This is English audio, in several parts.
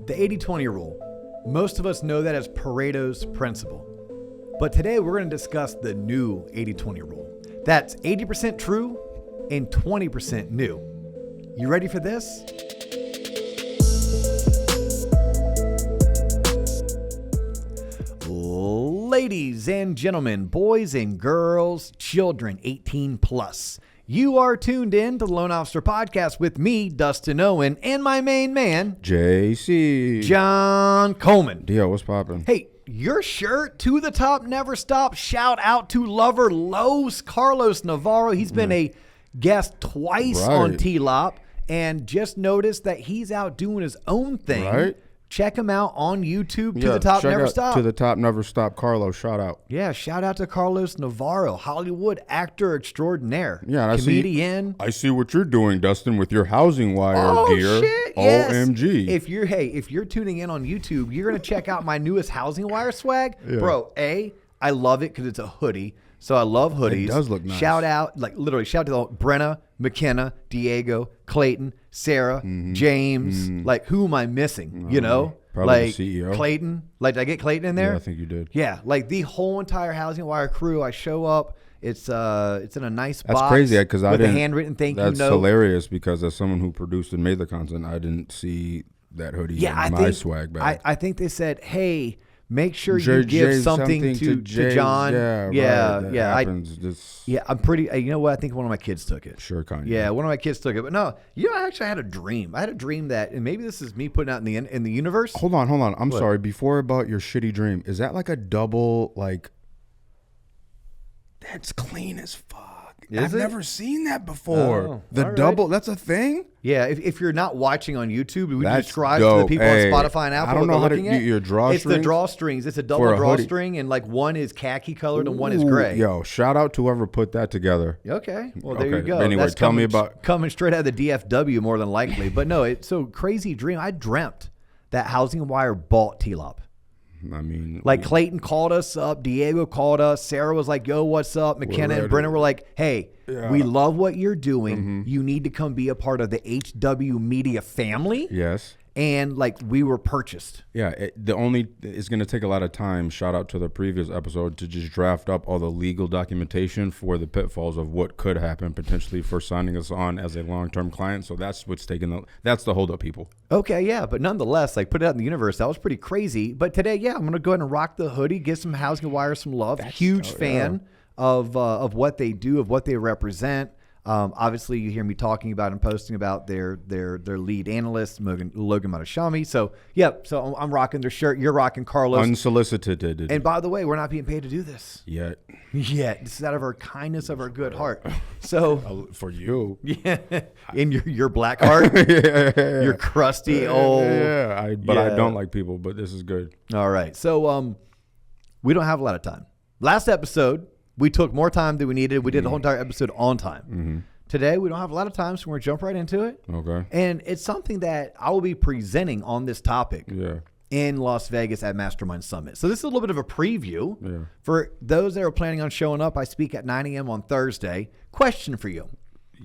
The 80-20 rule. Most of us know that as Pareto's principle. But today we're going to discuss the new 80-20 rule. That's 80% true and 20% new. You ready for this? Ladies and gentlemen, boys and girls, children 18 plus. You are tuned in to the Loan Officer Podcast with me, Dustin Owen, and my main man, JC. John Coleman. Dio, what's poppin'? Hey, your shirt, To the Top Never Stop. Shout out to lover Carlos Navarro. He's been a guest twice on TLOP, and just noticed that he's out doing his own thing. Right. Check him out on YouTube. To the Top Never Stop. To the Top Never Stop. Carlos, shout out. Yeah, shout out to Carlos Navarro, Hollywood actor extraordinaire. Yeah, and comedian. I see what you're doing, Dustin, with your housing wire gear. Shit, yes. OMG. If you're tuning in on YouTube, you're gonna check out my newest housing wire swag, Yeah. bro. I love it because it's a hoodie. So I love hoodies. It does look nice. Shout out, shout out to Brenna, McKenna, Diego, Clayton, Sarah, James. Like, who am I missing? You know? Probably like the CEO. Clayton. Like, did I get Clayton in there? Yeah, I think you did. Yeah, like the whole entire Housing Wire crew. I show up. It's in a nice box. That's crazy because I with didn't. a handwritten thank you That's note. hilarious because as someone who produced and made the content, I didn't see that hoodie in my swag bag. I think they said, hey, make sure you give something to John. Yeah, right. I'm pretty. You know what? I think one of my kids took it. Sure, kind of. Yeah, one of my kids took it. But no, actually, I had a dream. I had a dream that, and maybe this is me putting out in the universe. Hold on. I'm sorry. Before about your shitty dream, is that like a double, like, that's clean as fuck. I've never seen that before. Oh, the double, that's a thing? Yeah, if you're not watching on YouTube, we That's describe dope. to the people on Spotify and Apple I don't know what how they're to looking at. your drawstrings. It's the drawstrings. It's a double for a hoodie. drawstring, and like one is khaki colored and one is gray. Yo, shout out to whoever put that together. Okay, well there you go. Anyway, That's tell me about coming straight out of the DFW more than likely. But no, it's so crazy dream. I dreamt that Housing Wire bought TLOP. I mean, like Clayton called us up, Diego called us, Sarah was like, yo, what's up? McKenna and Brennan were like, hey, we love what you're doing. You need to come be a part of the HW Media family. Yes. And like we were purchased. Yeah, it's going to take a lot of time. Shout out to the previous episode to just draft up all the legal documentation for the pitfalls of what could happen potentially for signing us on as a long-term client. So that's what's that's the holdup, people. Okay, yeah, but nonetheless, like put it out in the universe. That was pretty crazy. But today, yeah, I'm gonna go ahead and rock the hoodie, give some Housing Wire some love. Huge fan of what they do, of what they represent. Obviously, you hear me talking about and posting about their lead analyst, Logan Matashami. So, so I'm rocking their shirt. You're rocking Carlos. Unsolicited. And by the way, we're not being paid to do this. Yet. This is out of our kindness of our good heart. So for you. Yeah. In your black heart. Your crusty old. I don't like people, but this is good. All right. So we don't have a lot of time. Last episode, we took more time than we needed. We did the whole entire episode on time. Today, we don't have a lot of time, so we're going to jump right into it. Okay. And it's something that I will be presenting on this topic in Las Vegas at Mastermind Summit. So this is a little bit of a preview. For those that are planning on showing up, I speak at 9 a.m. on Thursday. Question for you.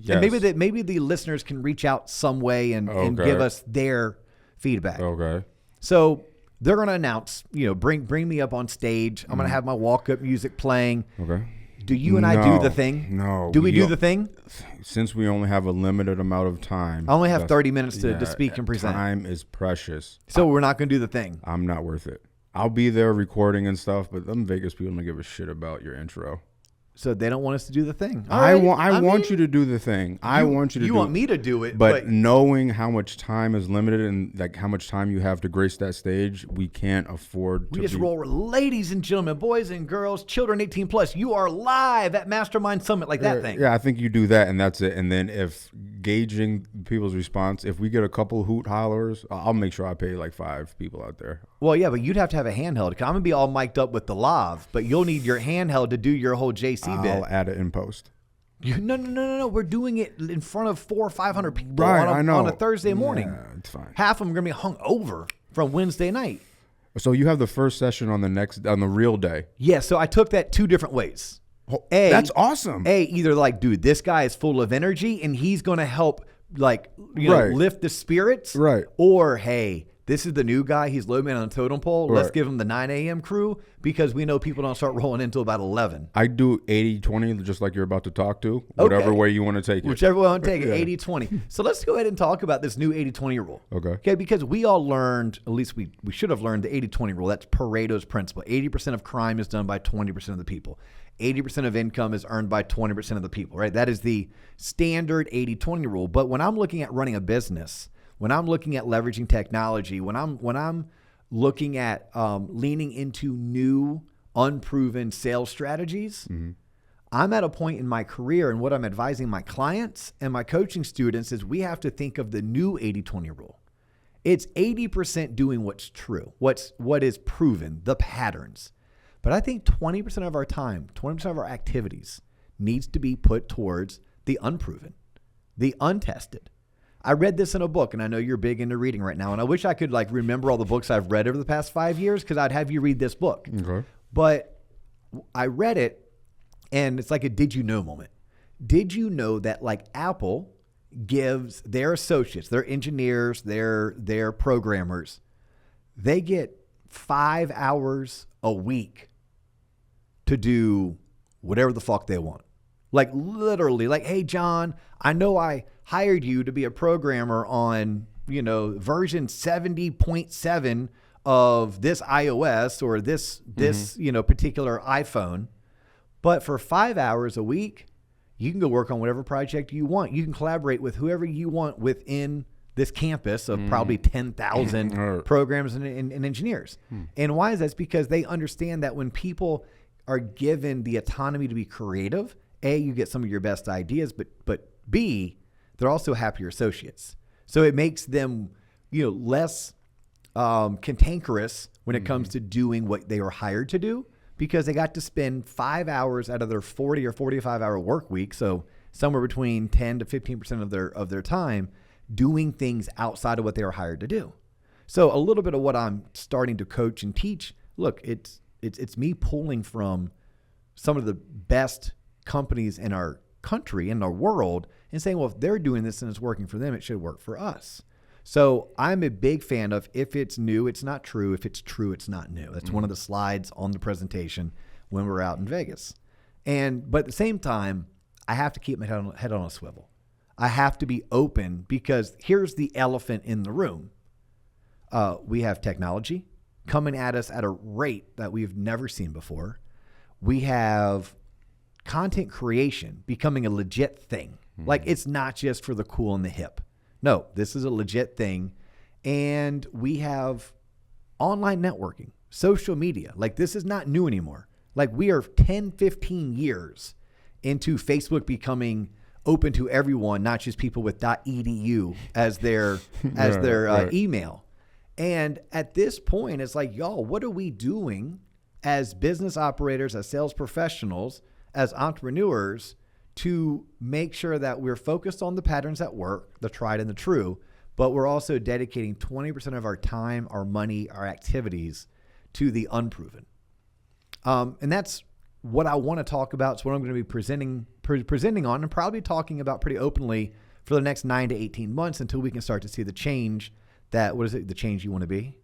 Yes. And maybe the listeners can reach out some way and give us their feedback. Okay. So they're going to announce, bring me up on stage. I'm going to have my walk-up music playing. Okay. Do you and I do the thing? No. Do we do the thing? Since we only have a limited amount of time. I only have 30 minutes to speak and present. Time is precious. So we're not going to do the thing. I'm not worth it. I'll be there recording and stuff, but them Vegas people don't give a shit about your intro. So they don't want us to do the thing. I want you to do the thing. I want you to do it. You want me to do it. But knowing how much time is limited and like how much time you have to grace that stage, we can't afford to. We just roll. Ladies and gentlemen, boys and girls, children 18 plus, you are live at Mastermind Summit, like that thing. Yeah, I think you do that and that's it. And then if gauging people's response, if we get a couple hoot hollers, I'll make sure I pay like 5 people out there. Well, yeah, but you'd have to have a handheld. I'm going to be all mic'd up with the lav, but you'll need your handheld to do your whole JC bit. I'll add it in post. No. We're doing it in front of 400 or 500 people on a Thursday morning. Yeah, it's fine. Half of them are going to be hung over from Wednesday night. So you have the first session on the real day. Yeah, so I took that 2 different ways. That's awesome. Either like, dude, this guy is full of energy and he's going to help lift the spirits. Right. Or, hey, this is the new guy. He's low man on the totem pole. Let's Right. give him the 9 a.m. crew because we know people don't start rolling until about 11. I do 80-20, just like you're about to talk to. Whatever Okay. way you want to take it. Whichever way I want to take it, 80-20. So let's go ahead and talk about this new 80-20 rule. Okay. Because we all learned, at least we should have learned the 80-20 rule. That's Pareto's principle. 80% of crime is done by 20% of the people. 80% of income is earned by 20% of the people, right? That is the standard 80-20 rule. But when I'm looking at running a business, when I'm looking at leveraging technology, when I'm looking at leaning into new, unproven sales strategies, I'm at a point in my career, and what I'm advising my clients and my coaching students is we have to think of the new 80-20 rule. It's 80% doing what's true, what is proven, the patterns. But I think 20% of our time, 20% of our activities needs to be put towards the unproven, the untested. I read this in a book, and I know you're big into reading right now, and I wish I could remember all the books I've read over the past 5 years because I'd have you read this book. Okay. But I read it, and it's like a did you know moment. Did you know that Apple gives their associates, their engineers, their programmers, they get 5 hours a week to do whatever the fuck they want. Literally, hey, John, I know I hired you to be a programmer on, version 70.7 of this iOS or this particular iPhone. But for 5 hours a week, you can go work on whatever project you want. You can collaborate with whoever you want within this campus of probably 10,000 programs and engineers. And why is that? It's because they understand that when people are given the autonomy to be creative, A, you get some of your best ideas, but B, they're also happier associates. So it makes them, less cantankerous when it comes to doing what they were hired to do because they got to spend 5 hours out of their 40 or 45 hour work week. So somewhere between 10 to 15% of their time doing things outside of what they were hired to do. So a little bit of what I'm starting to coach and teach, look, it's me pulling from some of the best companies in our country, in our world, and saying, well, if they're doing this and it's working for them, it should work for us. So I'm a big fan of if it's new, it's not true. If it's true, it's not new. That's one of the slides on the presentation when we're out in Vegas. But at the same time, I have to keep my head on a swivel. I have to be open because here's the elephant in the room. We have technology coming at us at a rate that we've never seen before. We have content creation becoming a legit thing. It's not just for the cool and the hip. No, this is a legit thing. And we have online networking, social media. This is not new anymore. We are 10, 15 years into Facebook becoming open to everyone, not just people with .edu as their email. And at this point, it's y'all, what are we doing as business operators, as sales professionals, as entrepreneurs to make sure that we're focused on the patterns that work, the tried and the true, but we're also dedicating 20% of our time, our money, our activities to the unproven. And that's what I want to talk about. It's what I'm going to be presenting on and probably talking about pretty openly for the next 9 to 18 months until we can start to see the change the change you want to be,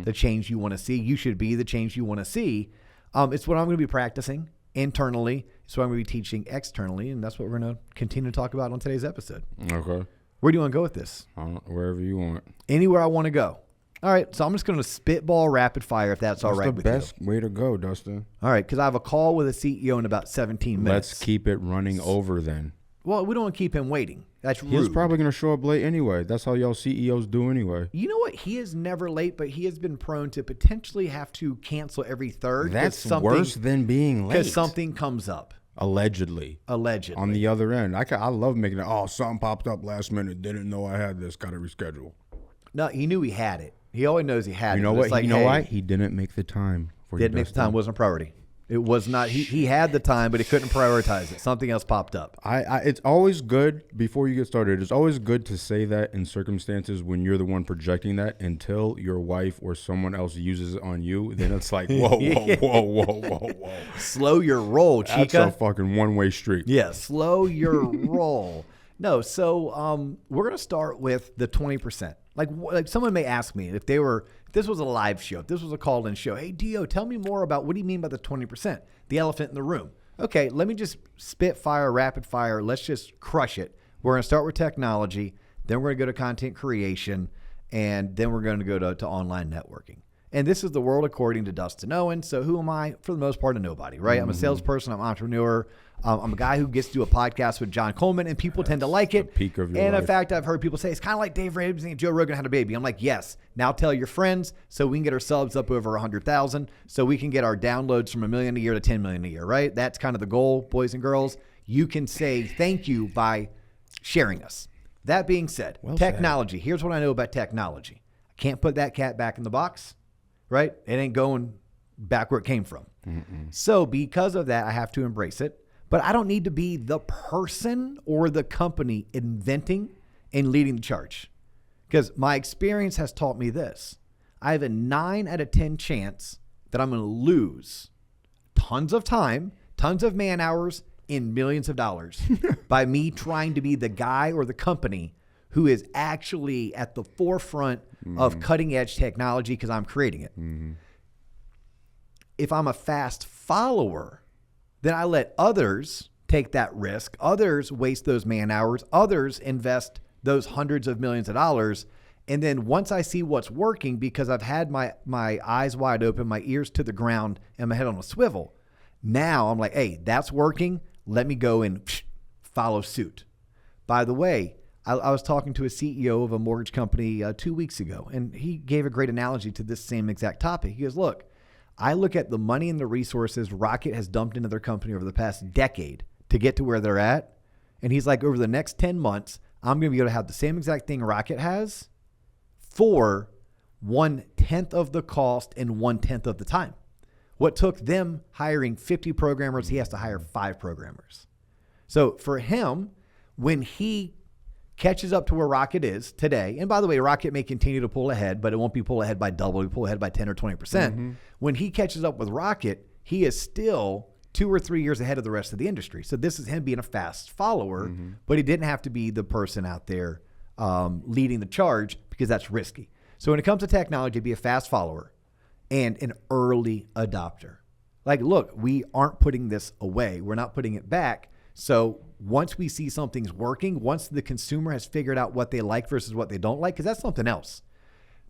the change you want to see. You should be the change you want to see. It's what I'm going to be practicing internally. It's what I'm going to be teaching externally. And that's what we're going to continue to talk about on today's episode. Okay. Where do you want to go with this? Wherever you want. Anywhere I want to go. All right. So I'm just going to spitball rapid fire if that's all right with you. That's the best way to go, Dustin. All right. Because I have a call with a CEO in about 17 minutes. Let's keep it running over then. Well, we don't want to keep him waiting. That's rude. He's probably going to show up late anyway. That's how y'all CEOs do anyway. You know what? He is never late, but he has been prone to potentially have to cancel every third. That's worse than being late. Because something comes up. Allegedly. On the other end. I love making it, something popped up last minute. Didn't know I had this. Got to reschedule. No, he knew he had it. He always knows he had it. You know what? You know why? He didn't make the time for you. Didn't make the time. Wasn't a priority. It was not. He had the time, but he couldn't prioritize it. Something else popped up. It's always good before you get started. It's always good to say that in circumstances when you're the one projecting that until your wife or someone else uses it on you. Then it's like, whoa. Slow your roll, chica. That's a fucking one-way street. Yeah, slow your roll. No, so we're going to start with the 20%. Like someone may ask me if this was a live show, if this was a call-in show, hey, Dio, tell me more about what do you mean by the 20%, the elephant in the room? Okay, let me just spit fire, rapid fire. Let's just crush it. We're going to start with technology, then we're going to go to content creation, and then we're going to go to online networking. And this is the world according to Dustin Owen. So who am I? For the most part, a nobody, right? I'm a salesperson. I'm an entrepreneur. I'm a guy who gets to do a podcast with John Coleman, and people tend to like it. The peak of your and life. in fact, I've heard people say, it's kind of like Dave Ramsey and Joe Rogan had a baby. I'm like, yes. Now tell your friends so we can get our subs up over 100,000, so we can get our downloads from 1 million a year to 10 million a year, right? That's kind of the goal, boys and girls. You can say thank you by sharing us. That being said, technology. Here's what I know about technology. I can't put that cat back in the box. Right? It ain't going back where it came from. So because of that, I have to embrace it. But I don't need to be the person or the company inventing and leading the charge. Because my experience has taught me this. I have a 9 out of 10 chance that I'm going to lose tons of time, tons of man hours, and millions of dollars by me trying to be the guy or the company who is actually at the forefront of cutting edge technology because I'm creating it. If I'm a fast follower, then I let others take that risk. Others waste those man hours. Others invest those hundreds of millions of dollars. And then once I see what's working, because I've had my eyes wide open, my ears to the ground, and my head on a swivel, now I'm like, hey, that's working. Let me go and follow suit. By the way, I was talking to a CEO of a mortgage company 2 weeks ago, and he gave a great analogy to this same exact topic. He goes, look, I look at the money and the resources Rocket has dumped into their company over the past decade to get to where they're at. And he's like, over the next 10 months, I'm going to be able to have the same exact thing Rocket has for 1/10 of the cost and 1/10 of the time. What took them hiring 50 programmers, he has to hire 5 programmers. So for him, when he catches up to where Rocket is today, and by the way, Rocket may continue to pull ahead, but it won't be pull ahead by double, it'll pull ahead by 10 or 20%. When he catches up with Rocket, he is still 2 or 3 years ahead of the rest of the industry. So this is him being a fast follower, but he didn't have to be the person out there leading the charge because that's risky. So when it comes to technology, be a fast follower and an early adopter. Like, look, we aren't putting this away. We're not putting it back. So once we see something's working, once the consumer has figured out what they like versus what they don't like, because that's something else.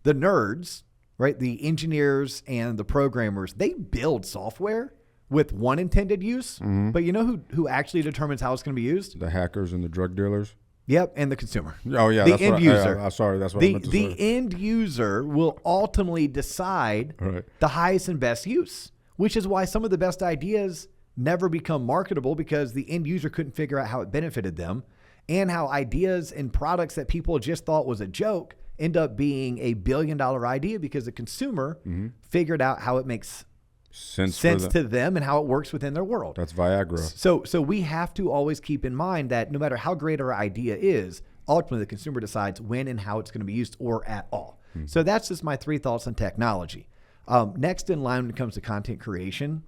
The nerds, right, the engineers and the programmers, they build software with one intended use, but you know who actually determines how it's going to be used? The hackers and the drug dealers. Yep, and the consumer. Oh, yeah. The end user. Sorry, that's what I meant to say. The end user will ultimately decide the highest and best use, which is why some of the best ideas never become marketable because the end user couldn't figure out how it benefited them, and how ideas and products that people just thought was a joke end up being a $1 billion idea because the consumer figured out how it makes sense to them and how it works within their world. That's Viagra. So we have to always keep in mind that no matter how great our idea is, ultimately the consumer decides when and how it's going to be used or at all. So that's just my 3 thoughts on technology. Next in line when it comes to content creation,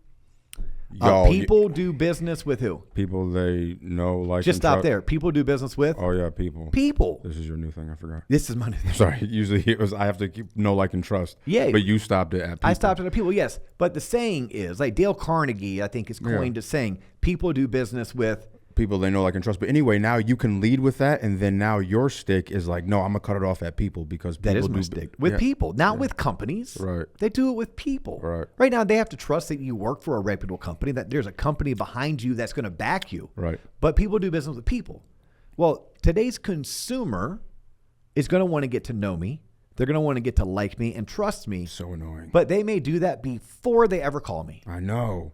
people do business with who? People they know, like, just stop there. People do business with? Oh, yeah, people. People. This is your new thing. I forgot. This is my new thing. Sorry. Usually it was I have to keep know, like, and trust. Yeah. But you stopped it at people. I stopped at people, yes. But the saying is, like Dale Carnegie, I think, is coined a saying, people do business with people they know, like, and trust. But anyway, now you can lead with that, and then now your stick is like, no, I'm gonna cut it off at people because people that is my stick. With people, not with companies. Right. They do it with people. Right. Right now, they have to trust that you work for a reputable company, that there's a company behind you that's going to back you. Right. But people do business with people. Well, today's consumer is going to want to get to know me. They're going to want to get to like me and trust me. So annoying. But they may do that before they ever call me. I know.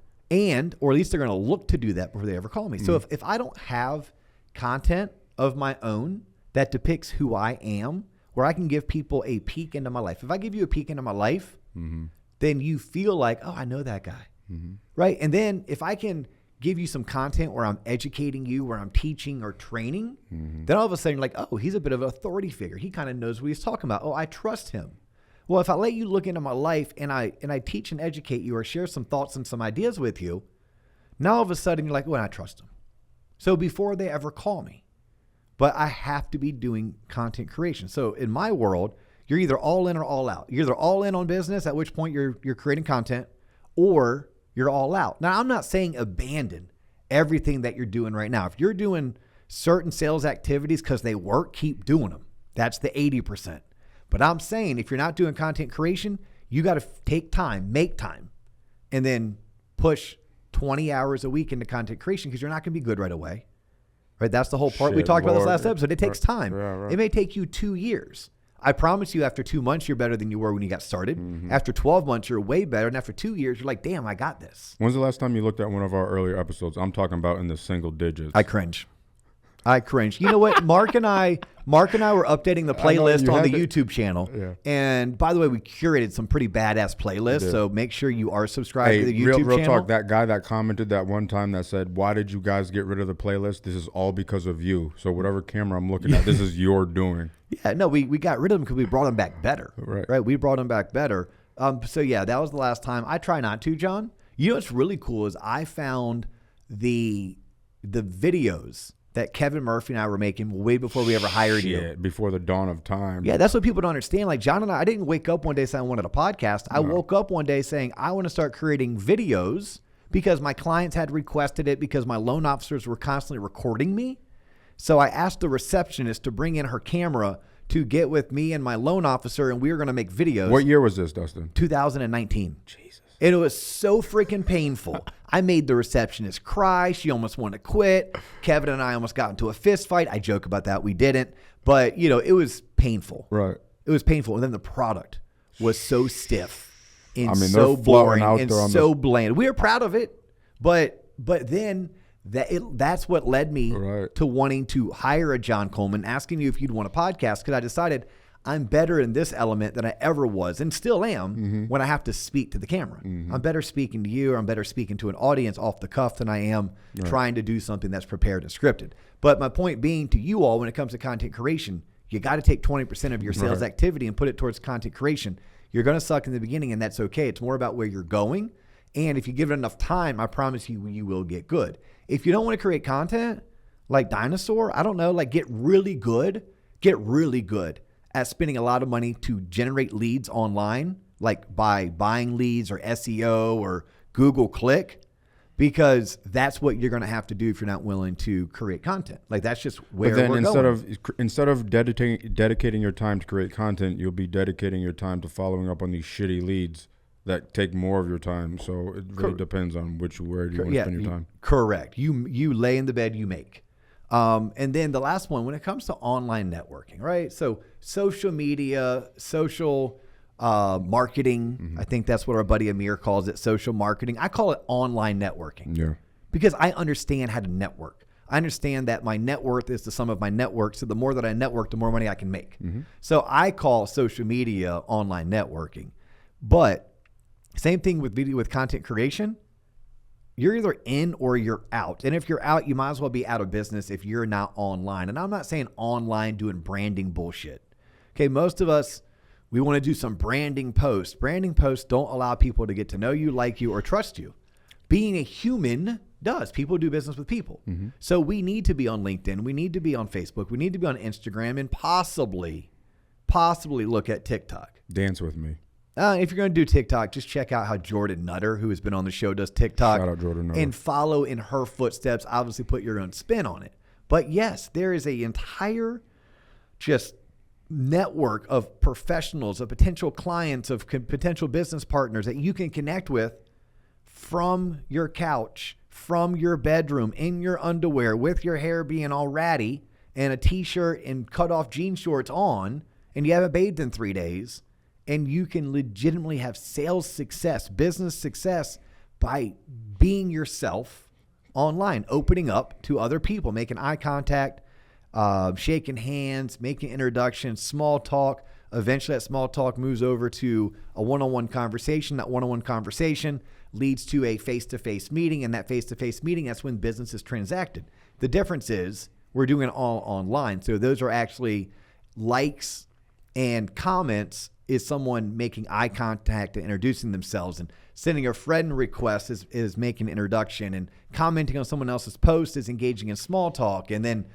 Or at least they're going to look to do that before they ever call me. So if I don't have content of my own that depicts who I am, where I can give people a peek into my life. If I give you a peek into my life, then you feel like, oh, I know that guy. Right? And then if I can give you some content where I'm educating you, where I'm teaching or training, then all of a sudden you're like, oh, he's a bit of an authority figure. He kind of knows what he's talking about. Oh, I trust him. Well, if I let you look into my life and I teach and educate you or share some thoughts and some ideas with you, now all of a sudden you're like, well, I trust them. So before they ever call me, but I have to be doing content creation. So in my world, you're either all in or all out. You're either all in on business, at which point you're creating content, or you're all out. Now, I'm not saying abandon everything that you're doing right now. If you're doing certain sales activities because they work, keep doing them. That's the 80%. But I'm saying if you're not doing content creation, you got to take time, make time, and then push 20 hours a week into content creation because you're not going to be good right away. Right? That's the whole part. We talked about this last episode. It takes time. It may take you 2 years. I promise you, after 2 months, you're better than you were when you got started. After 12 months, you're way better. And after 2 years, you're like, damn, I got this. When's the last time you looked at one of our earlier episodes? I'm talking about in the single digits. I cringe. You know what? Mark and I were updating the playlist on the YouTube channel. Yeah. And by the way, we curated some pretty badass playlists. So make sure you are subscribed to the YouTube channel. Real talk, that guy that commented that one time that said, why did you guys get rid of the playlist? This is all because of you. So whatever camera I'm looking at, this is your doing. Yeah, no, we got rid of them because we brought them back better. Right. We brought them back better. So yeah, that was the last time. I try not to, John. You know what's really cool is I found the videos that Kevin Murphy and I were making way before we ever hired you. Before the dawn of time. Yeah, that's what people don't understand. Like John and I didn't wake up one day saying I wanted a podcast. I woke up one day saying I want to start creating videos because my clients had requested it because my loan officers were constantly recording me. So I asked the receptionist to bring in her camera to get with me and my loan officer, and we were going to make videos. What year was this, Dustin? 2019. Jesus. And it was so freaking painful. I made the receptionist cry. She almost wanted to quit. Kevin and I almost got into a fist fight. I joke about that. We didn't. But, it was painful. Right. It was painful. And then the product was so stiff and so boring and so bland. We were proud of it. But then that's what led me to wanting to hire a John Coleman, asking you if you'd want a podcast, because I decided I'm better in this element than I ever was and still am when I have to speak to the camera. I'm better speaking to you, or I'm better speaking to an audience off the cuff than I am trying to do something that's prepared and scripted. But my point being to you all, when it comes to content creation, you got to take 20% of your sales activity and put it towards content creation. You're going to suck in the beginning, and that's okay. It's more about where you're going. And if you give it enough time, I promise you, you will get good. If you don't want to create content like Dinosaur, I don't know, like get really good at spending a lot of money to generate leads online, like by buying leads or SEO or Google Click, because that's what you're going to have to do if you're not willing to create content. Like that's just where we're going. Instead of dedicating your time to create content, you'll be dedicating your time to following up on these shitty leads that take more of your time. So it really depends on where do you want to spend your time. Correct. You lay in the bed you make. And then the last one, when it comes to online networking, right? So social media, social marketing, I think that's what our buddy Amir calls it, social marketing. I call it online networking. Yeah. Because I understand how to network. I understand that my net worth is the sum of my network. So the more that I network, the more money I can make. So I call social media online networking. But same thing with content creation. You're either in or you're out. And if you're out, you might as well be out of business if you're not online. And I'm not saying online doing branding bullshit. Okay, most of us, we want to do some branding posts. Branding posts don't allow people to get to know you, like you, or trust you. Being a human does. People do business with people. So we need to be on LinkedIn. We need to be on Facebook. We need to be on Instagram, and possibly look at TikTok. Dance with me. If you're going to do TikTok, just check out how Jordan Nutter, who has been on the show, does TikTok. Shout out Jordan Nutter. And follow in her footsteps. Obviously, put your own spin on it. But yes, there is an entire just network of professionals, of potential clients, of potential business partners that you can connect with from your couch, from your bedroom, in your underwear, with your hair being all ratty and a T-shirt and cut off jean shorts on, and you haven't bathed in 3 days. And you can legitimately have sales success, business success by being yourself online, opening up to other people, making eye contact, shaking hands, making introductions, small talk. Eventually that small talk moves over to a one-on-one conversation. That one-on-one conversation leads to a face-to-face meeting. And that face-to-face meeting, that's when business is transacted. The difference is we're doing it all online. So those are actually likes and comments is someone making eye contact and introducing themselves, and sending a friend request is making an introduction, and commenting on someone else's post is engaging in small talk, and then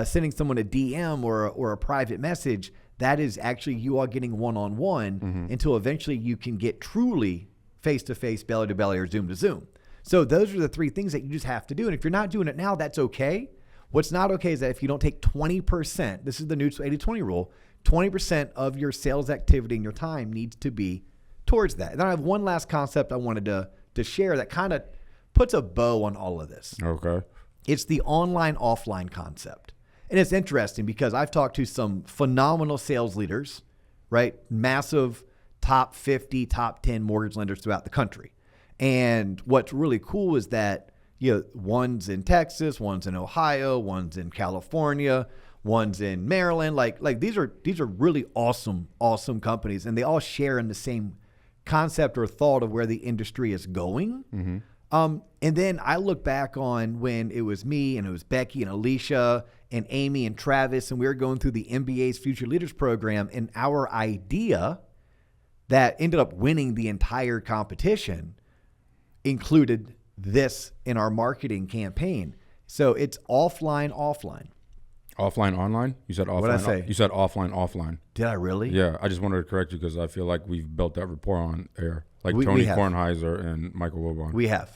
sending someone a DM or a private message, that is actually you all getting one-on-one until eventually you can get truly face-to-face, belly-to-belly, or Zoom-to-Zoom. So those are the three things that you just have to do. And if you're not doing it now, that's okay. What's not okay is that if you don't take 20%, this is the new 80-20 rule, 20% of your sales activity and your time needs to be towards that. And then I have one last concept I wanted to share that kind of puts a bow on all of this. Okay. It's the online-offline concept. And it's interesting because I've talked to some phenomenal sales leaders, right? Massive top 50, top 10 mortgage lenders throughout the country. And what's really cool is that, one's in Texas, one's in Ohio, one's in California, one's in Maryland. Like these are really awesome companies, and they all share in the same concept or thought of where the industry is going. And then I look back on when it was me and it was Becky and Alicia and Amy and Travis, and we were going through the MBA's Future Leaders program, and our idea that ended up winning the entire competition included this in our marketing campaign. So it's offline. Offline, online? You said offline. What did I say? You said offline. Did I really? Yeah, I just wanted to correct you because I feel like we've built that rapport on air. Like We Tony have. Kornheiser and Michael Wilbon. We have.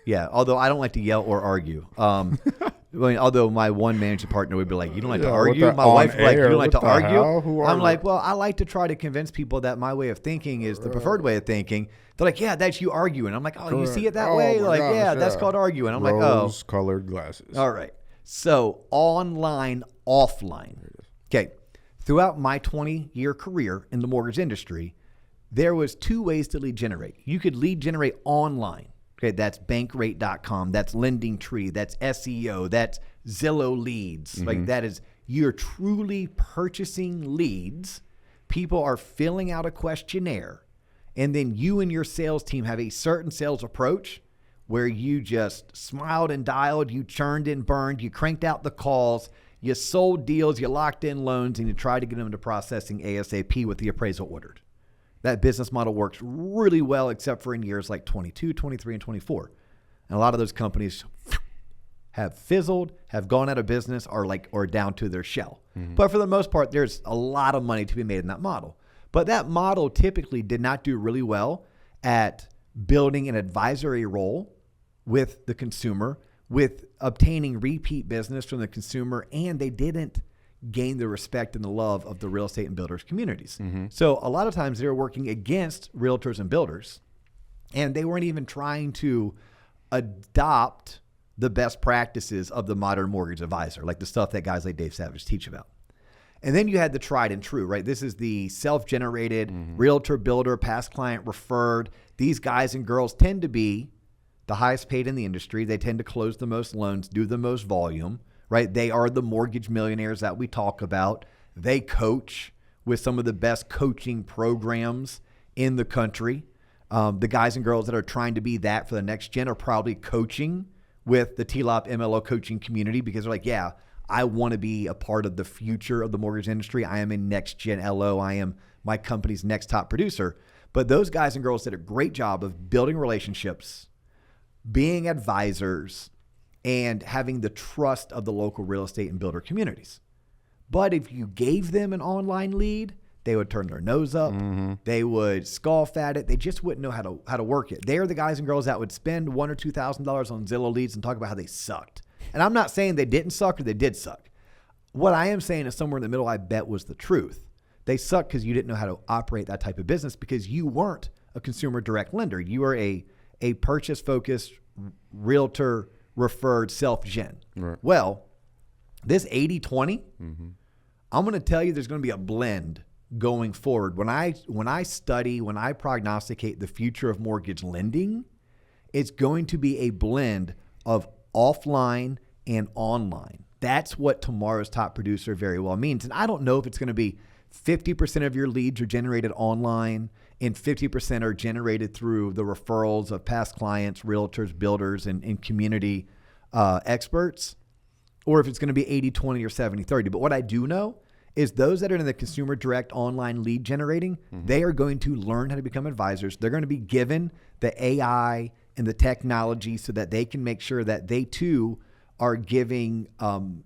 Yeah, although I don't like to yell or argue. Although my one managing partner would be like, you don't like to argue? My wife would be like, you don't like to argue? I'm like, well, I like to try to convince people that my way of thinking is the preferred way of thinking. They're like, yeah, that's you arguing. I'm like, oh, you see it that way? They're like, yeah, that's called arguing. I'm like, oh. Rose-colored glasses. All right. So online, offline. Okay. Throughout my 20-year career in the mortgage industry, there was two ways to lead generate. You could lead generate online. Okay, that's bankrate.com, that's LendingTree, that's SEO, that's Zillow leads. Like that is, you're truly purchasing leads. People are filling out a questionnaire, and then you and your sales team have a certain sales approach where you just smiled and dialed, you churned and burned, you cranked out the calls, you sold deals, you locked in loans, and you tried to get them into processing ASAP with the appraisal ordered. That business model works really well, except for in years like 22, 23, and 24. And a lot of those companies have fizzled, have gone out of business, or down to their shell. But for the most part, there's a lot of money to be made in that model. But that model typically did not do really well at building an advisory role with the consumer, with obtaining repeat business from the consumer, and they didn't gain the respect and the love of the real estate and builders communities. So a lot of times they were working against realtors and builders, and they weren't even trying to adopt the best practices of the modern mortgage advisor, like the stuff that guys like Dave Savage teach about. And then you had the tried and true, right? This is the self-generated realtor, builder, past client referred. These guys and girls tend to be the highest paid in the industry. They tend to close the most loans, do the most volume, right? They are the mortgage millionaires that we talk about. They coach with some of the best coaching programs in the country. The guys and girls that are trying to be that for the next gen are probably coaching with the TLOP MLO coaching community because they're like, yeah, I want to be a part of the future of the mortgage industry. I am a next gen LO. I am my company's next top producer. But those guys and girls did a great job of building relationships, being advisors, and having the trust of the local real estate and builder communities. But if you gave them an online lead, they would turn their nose up. They would scoff at it. They just wouldn't know how to work it. They are the guys and girls that would spend $1,000 or $2,000 on Zillow leads and talk about how they sucked. And I'm not saying they didn't suck or they did suck. What I am saying is somewhere in the middle, I bet was the truth. They sucked because you didn't know how to operate that type of business because you weren't a consumer direct lender. You were a purchase-focused realtor referred self-gen. Right. Well, this 80-20, I'm going to tell you there's going to be a blend going forward. When I study, when I prognosticate the future of mortgage lending, it's going to be a blend of offline and online. That's what tomorrow's top producer very well means. And I don't know if it's going to be 50% of your leads are generated online and 50% are generated through the referrals of past clients, realtors, builders, and community experts, or if it's going to be 80-20 or 70-30. But what I do know is those that are in the consumer direct online lead generating, they are going to learn how to become advisors. They're going to be given the AI and the technology so that they can make sure that they too are giving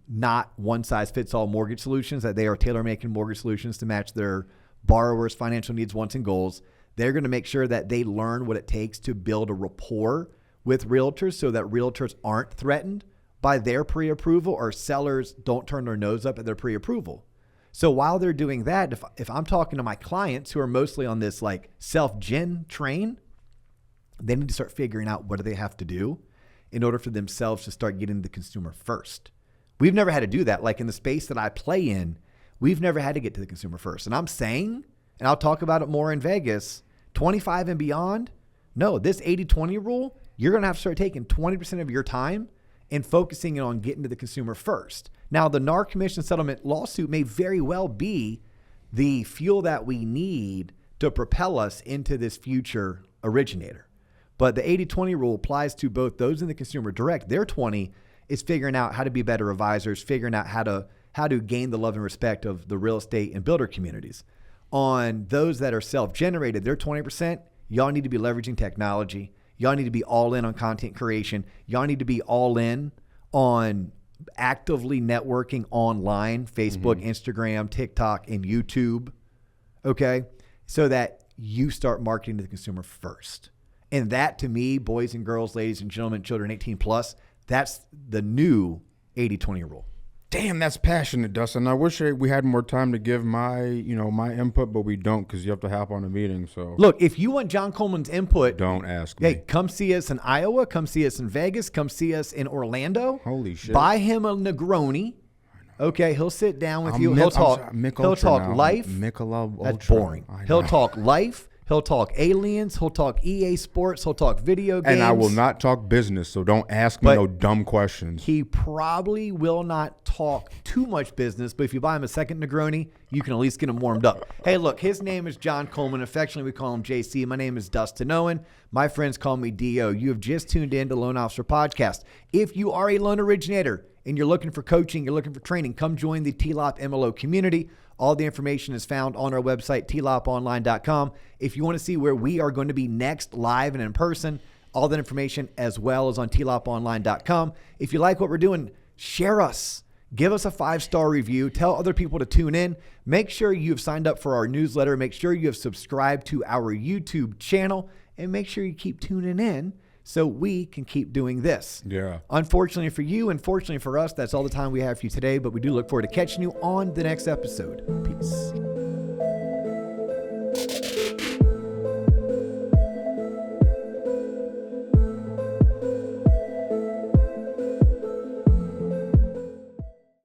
not one-size-fits-all mortgage solutions, that they are tailor-making mortgage solutions to match their borrowers' financial needs, wants, and goals. They're going to make sure that they learn what it takes to build a rapport with realtors so that realtors aren't threatened by their pre-approval, or sellers don't turn their nose up at their pre-approval. So while they're doing that, if I'm talking to my clients who are mostly on this like self-gen train, they need to start figuring out what do they have to do in order for themselves to start getting the consumer first. We've never had to do that. Like in the space that I play in, we've never had to get to the consumer first. And I'm saying, and I'll talk about it more in Vegas, 25 and beyond, no, this 80-20 rule, you're going to have to start taking 20% of your time and focusing on getting to the consumer first. Now, the NAR commission settlement lawsuit may very well be the fuel that we need to propel us into this future originator. But the 80-20 rule applies to both those in the consumer direct. Their 20 is figuring out how to be better advisors, figuring out how to gain the love and respect of the real estate and builder communities. On those that are self-generated, their 20%, y'all need to be leveraging technology. Y'all need to be all in on content creation. Y'all need to be all in on actively networking online, Facebook, Instagram, TikTok, and YouTube. Okay? So that you start marketing to the consumer first. And that, to me, boys and girls, ladies and gentlemen, children 18 plus, that's the new 80-20 rule. Damn, that's passionate, Dustin. I wish we had more time to give my input, but we don't because you have to hop on a meeting. So look, if you want John Coleman's input, don't ask me. Hey, come see us in Iowa. Come see us in Vegas. Come see us in Orlando. Holy shit! Buy him a Negroni. Okay, he'll sit down with you. He'll talk life. That's boring. He'll talk life. He'll talk aliens. He'll talk EA Sports. He'll talk video games. And I will not talk business, so don't ask me no dumb questions. He probably will not talk too much business, but if you buy him a second Negroni, you can at least get him warmed up. Hey, look, his name is John Coleman. Affectionately, we call him JC. My name is Dustin Owen. My friends call me D.O. You have just tuned in to Loan Officer Podcast. If you are a loan originator and you're looking for coaching, you're looking for training, come join the TLOP MLO community. All the information is found on our website, tloponline.com. If you want to see where we are going to be next, live and in person, all that information as well is on tloponline.com. If you like what we're doing, share us. Give us a 5-star review. Tell other people to tune in. Make sure you've signed up for our newsletter. Make sure you have subscribed to our YouTube channel. And make sure you keep tuning in so we can keep doing this. Yeah. Unfortunately for you, and fortunately for us, that's all the time we have for you today, but we do look forward to catching you on the next episode. Peace.